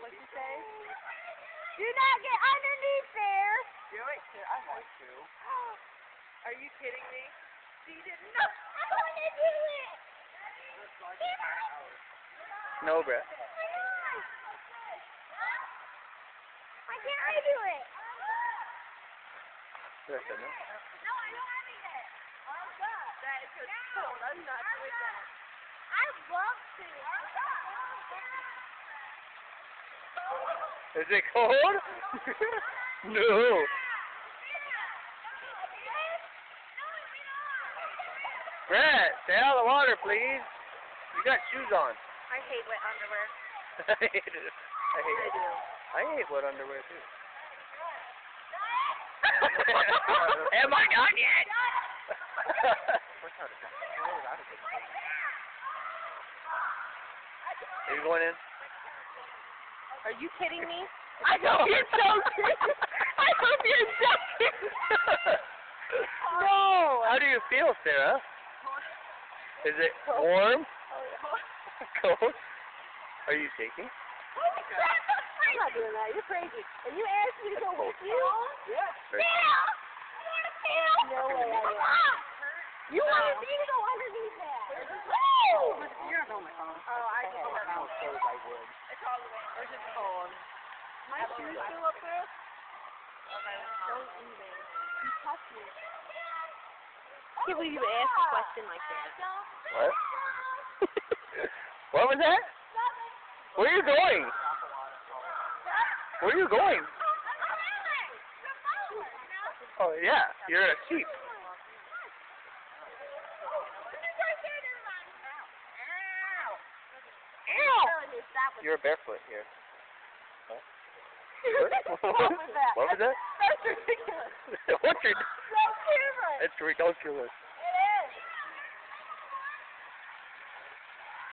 What'd you say? Do not get underneath there. Do it. I want to. Are you kidding me? She did not. I want to do it. No, bruh. Why can't I do it? Listen, no? No, I don't have it yet. I'm done. That is just cold. I'm not doing that. I love to. Is it cold? No. Brett, stay out of the water, please. You got shoes on. I hate wet underwear. I hate it. I hate wet underwear too. Am I done yet? Are you going in? Are you kidding me? I know you're joking. I hope you're joking. No. How do you feel, Sarah? Is it warm? Cold? Are you shaking? I'm not doing that. You're crazy. And you asked me to go with you? Yeah. No way I am. You wanted me to go underneath that. You're not going home. Oh, I just don't know. I would. It's all the way. It's just cold. My shoes still up there? Don't even. You touched me. I can't believe you asked a question like that. What? What was that? Where are you going? Where are you going? Oh, yeah. You're a sheep. You're barefoot here. Huh? What was that? What was that? That's ridiculous. What's your... That's ridiculous. It's ridiculous.